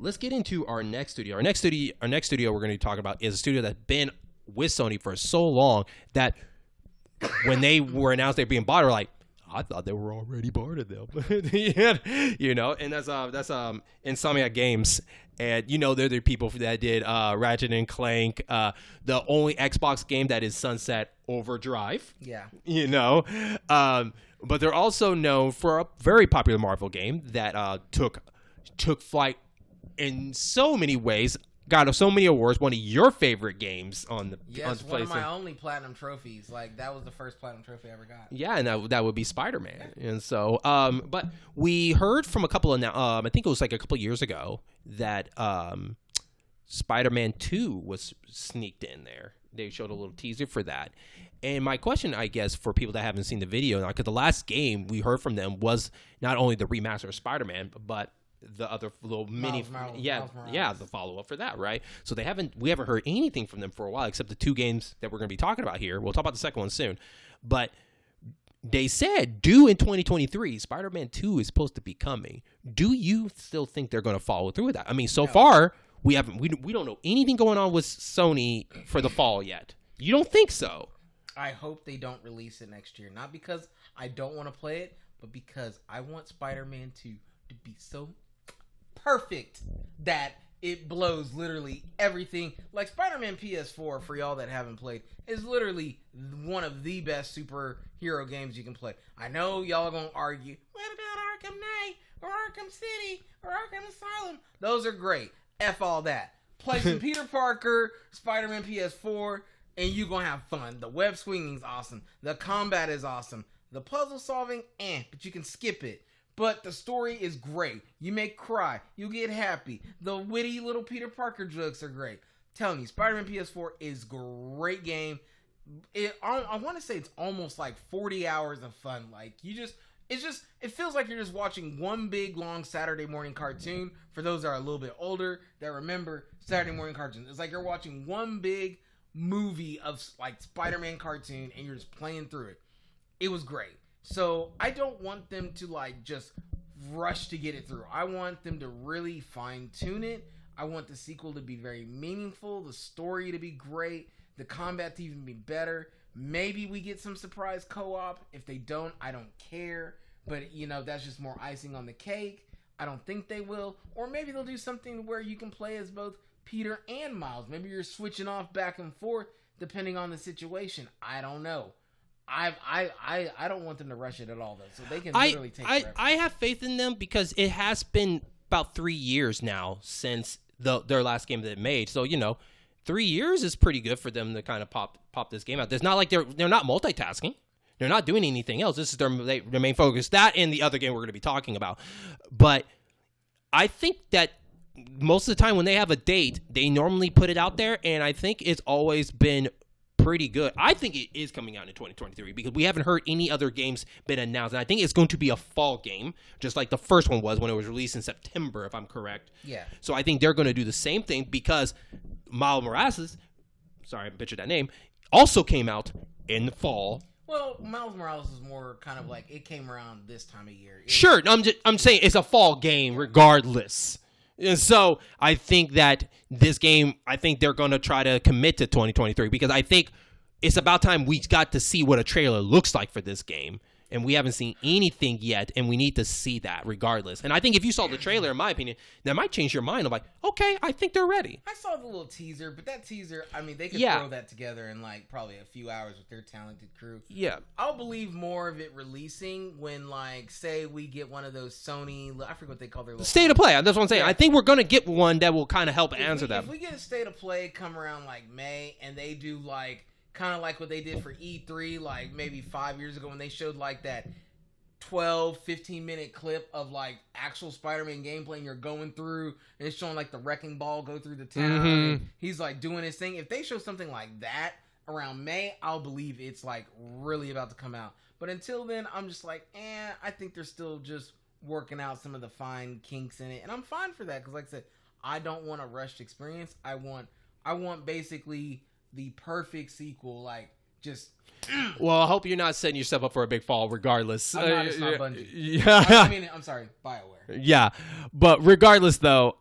let's get into our next studio. Our next studio we're going to be talking about is a studio that's been with Sony for so long that when they were announced they're being bought, we're like, I thought they were already part of them. You know, and that's Insomiac Games. And, you know, they're the people that did Ratchet and Clank, the only Xbox game that is Sunset Overdrive. Yeah. You know, but they're also known for a very popular Marvel game that took flight in so many ways. Got so many awards. One of your favorite games on the yes, on one of my only platinum trophies. Like that was the first platinum trophy I ever got. Yeah, and that would be Spider-Man. And so, but we heard from a couple of I think it was like a couple of years ago that Spider-Man 2 was sneaked in there. They showed a little teaser for that. And my question, I guess, for people that haven't seen the video now, because the last game we heard from them was not only the remaster of Spider-Man, but the other little Miles the follow-up for that, right? So we haven't heard anything from them for a while except the two games that we're going to be talking about here. We'll talk about the second one soon. But they said due in 2023, Spider-Man 2 is supposed to be coming. Do you still think they're going to follow through with that? I mean, so far we don't know anything going on with Sony for the fall yet. You don't think so? I hope they don't release it next year. Not because I don't want to play it, but because I want Spider-Man 2 to be so perfect that it blows literally everything. Like Spider-Man PS4, for y'all that haven't played, is literally one of the best superhero games you can play. I know y'all are going to argue, what about Arkham Knight or Arkham City or Arkham Asylum? Those are great. F all that. Play some Peter Parker, Spider-Man PS4, and you're going to have fun. The web swinging is awesome. The combat is awesome. The puzzle solving, but you can skip it. But the story is great. You may cry. You get happy. The witty little Peter Parker jokes are great. Telling you, Spider-Man PS4 is great game. I want to say it's almost like 40 hours of fun. Like it feels like you're just watching one big long Saturday morning cartoon. For those that are a little bit older that remember Saturday morning cartoons, it's like you're watching one big movie of like Spider-Man cartoon and you're just playing through it. It was great. So I don't want them to like just rush to get it through. I want them to really fine tune it. I want the sequel to be very meaningful, the story to be great, the combat to even be better. Maybe we get some surprise co-op. If they don't, I don't care. But you know, that's just more icing on the cake. I don't think they will. Or maybe they'll do something where you can play as both Peter and Miles. Maybe you're switching off back and forth depending on the situation. I don't know. I don't want them to rush it at all, though. So they can literally take forever. I have faith in them because it has been about 3 years now since their last game that they made. So, you know, 3 years is pretty good for them to kind of pop this game out. It's not like they're not multitasking. They're not doing anything else. This is their main focus. That and the other game we're going to be talking about. But I think that most of the time when they have a date, they normally put it out there, and I think it's always been pretty good. I think it is coming out in 2023 because we haven't heard any other games been announced. And I think it's going to be a fall game, just like the first one was when it was released in September, if I'm correct. Yeah. So I think they're going to do the same thing because Miles Morales, sorry, I butchered that name, also came out in the fall. Well, Miles Morales is more kind of like it came around this time of year. Sure, I'm saying it's a fall game regardless. And so I think that this game, I think they're going to try to commit to 2023 because I think it's about time we got to see what a trailer looks like for this game. And we haven't seen anything yet, and we need to see that regardless. And I think if you saw the trailer, in my opinion, that might change your mind. I'm like, okay, I think they're ready. I saw the little teaser, but that teaser, I mean, they could throw that together in like probably a few hours with their talented crew. Yeah. I'll believe more of it releasing when, like, say we get one of those Sony, I forget what they call their little state of play. That's what I'm saying. Yeah. I think we're going to get one that will kind of help answer that. If we get a state of play come around like May and they do like, kind of like what they did for E3, like maybe 5 years ago when they showed like that 12, 15-minute clip of like actual Spider-Man gameplay and you're going through and it's showing like the wrecking ball go through the town and he's like doing his thing. If they show something like that around May, I'll believe it's like really about to come out. But until then, I'm just like, I think they're still just working out some of the fine kinks in it. And I'm fine for that because like I said, I don't want a rushed experience. I want basically the perfect sequel, like just. Well, I hope you're not setting yourself up for a big fall regardless. I'm not, it's not Bungie. Yeah. I mean, I'm sorry, BioWare. Yeah. But regardless, though,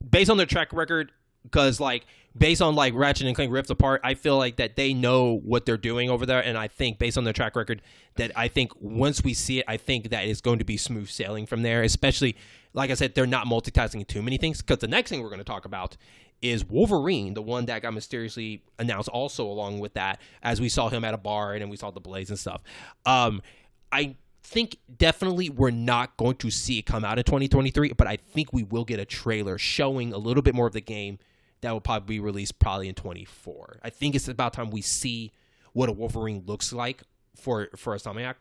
based on their track record, because like based on like Ratchet and Clank Rift Apart, I feel like that they know what they're doing over there, and I think based on their track record, that I think once we see it, I think that it's going to be smooth sailing from there. Especially, like I said, they're not multitasking too many things. Because the next thing we're going to talk about is Wolverine, the one that got mysteriously announced also along with that, as we saw him at a bar and then we saw the blaze and stuff. I think definitely we're not going to see it come out in 2023, but I think we will get a trailer showing a little bit more of the game that will probably be released probably in 24. I think it's about time we see what a Wolverine looks like for Insomiac.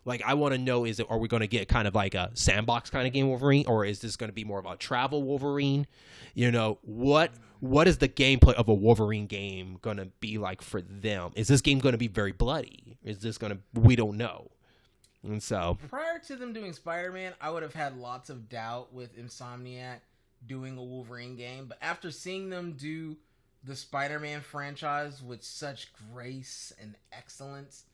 Like I want to know, are we going to get kind of like a sandbox kind of game Wolverine, or is this going to be more of a travel Wolverine? You know, what is the gameplay of a Wolverine game going to be like for them? Is this game going to be very bloody? Is this going to, we don't know. And so prior to them doing Spider-Man, I would have had lots of doubt with Insomniac doing a Wolverine game, but after seeing them do the Spider-Man franchise with such grace and excellence,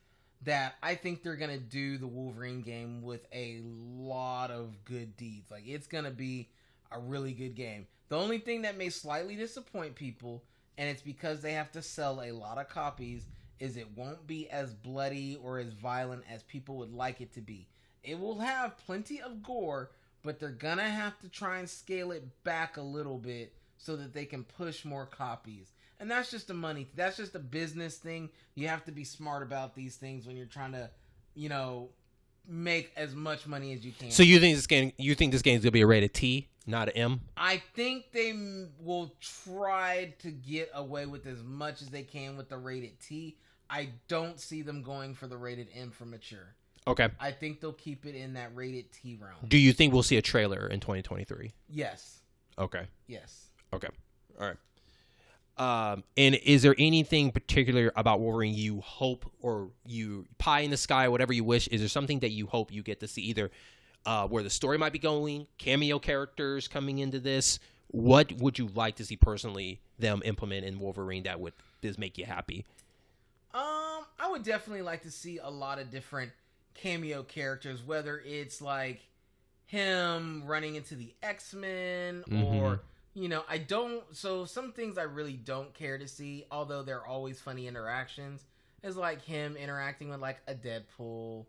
that I think they're going to do the Wolverine game with a lot of good deeds. Like, it's going to be a really good game. The only thing that may slightly disappoint people, and it's because they have to sell a lot of copies, is it won't be as bloody or as violent as people would like it to be. It will have plenty of gore, but they're going to have to try and scale it back a little bit so that they can push more copies. And that's just that's just a business thing. You have to be smart about these things when you're trying to, you know, make as much money as you can. So you think this game is going to be a rated T, not an M? I think they will try to get away with as much as they can with the rated T. I don't see them going for the rated M for mature. Okay. I think they'll keep it in that rated T realm. Do you think we'll see a trailer in 2023? Yes. Okay. Yes. Okay. All right. And is there anything particular about Wolverine you hope, or you pie in the sky, whatever you wish? Is there something that you hope you get to see, either where the story might be going, cameo characters coming into this? What would you like to see personally them implement in Wolverine that would just make you happy? I would definitely like to see a lot of different cameo characters, whether it's like him running into the X-Men or, you know, so some things I really don't care to see, although they're always funny interactions, is like him interacting with like a Deadpool,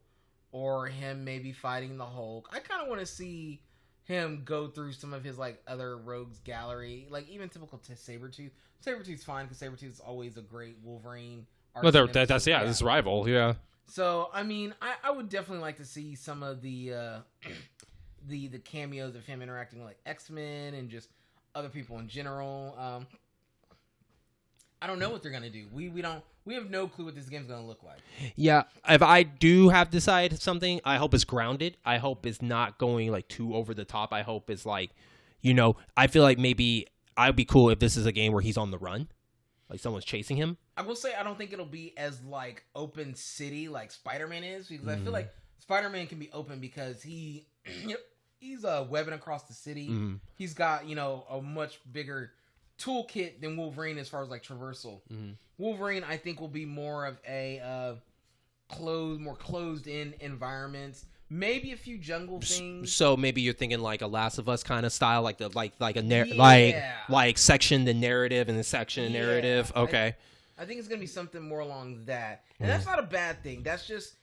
or him maybe fighting the Hulk. I kind of want to see him go through some of his like other rogues gallery, like even typical Sabretooth. Sabretooth's fine because Sabretooth is always a great Wolverine. No, that's his rival, yeah. So I mean, I would definitely like to see some of the cameos of him interacting with like X-Men and just other people in general. I don't know what they're gonna do. We have no clue what this game's gonna look like. Yeah, if I do have to decide something, I hope it's grounded. I hope it's not going like too over the top. I hope it's like, you know, I feel like maybe I'd be cool if this is a game where he's on the run, like someone's chasing him. I will say I don't think it'll be as like open city like Spider-Man is, because I feel like Spider-Man can be open because he's webbing across the city. He's got, you know, a much bigger toolkit than Wolverine as far as like traversal. Wolverine, I think, will be more of a more closed in environments. Maybe a few jungle things. So maybe you're thinking like a Last of Us kind of style, like like section the narrative and the section the narrative. Okay. I think it's gonna be something more along that, and that's not a bad thing. That's just,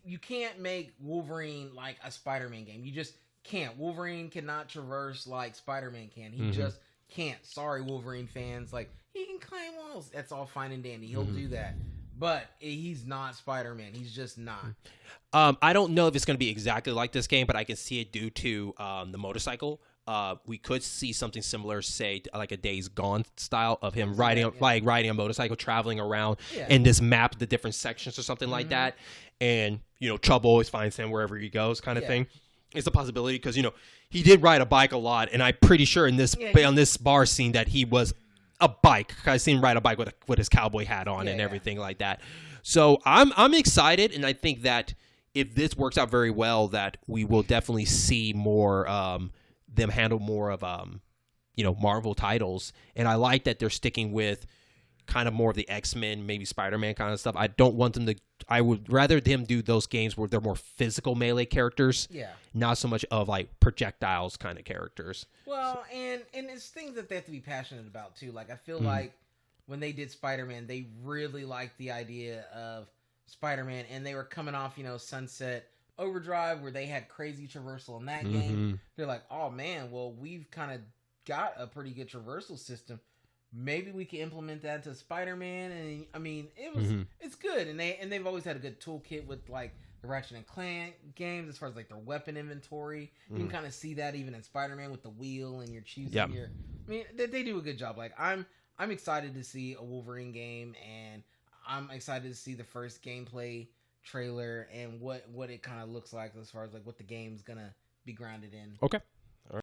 you can't make Wolverine like a Spider-Man game. You just can't. Wolverine cannot traverse like Spider-Man can. He just can't. Sorry, Wolverine fans. Like, he can climb walls. That's all fine and dandy. He'll do that. But he's not Spider-Man. He's just not. I don't know if it's going to be exactly like this game, but I can see it due to the motorcycle. We could see something similar, say, like a Days Gone style of him riding a motorcycle, traveling around in this map, the different sections or something like that. And, you know, trouble always finds him wherever he goes kind of thing. It's a possibility because, you know, he did ride a bike a lot. And I'm pretty sure in this on this bar scene that he was a bike. I seen him ride a bike with his cowboy hat on and everything like that. So I'm excited, and I think that if this works out very well, that we will definitely see more them handle more of you know, Marvel titles. And I like that they're sticking with kind of more of the X-Men, maybe Spider-Man kind of stuff. I don't want them to. I would rather them do those games where they're more physical melee characters. Yeah. Not so much of like projectiles kind of characters. Well, and it's things that they have to be passionate about too. Like I feel like when they did Spider-Man, they really liked the idea of Spider-Man, and they were coming off, Sunset Overdrive, where they had crazy traversal in that game. They're like, oh man, well, we've kind of got a pretty good traversal system. Maybe we can implement that to Spider-Man, and I mean, it's good, and they've always had a good toolkit with like the Ratchet and Clank games as far as like their weapon inventory. You can kind of see that even in Spider-Man with the wheel and you're choosing your. I mean, they do a good job. Like I'm excited to see a Wolverine game, and I'm excited to see the first gameplay trailer and what it kind of looks like as far as like what the game's gonna be grounded in. Okay.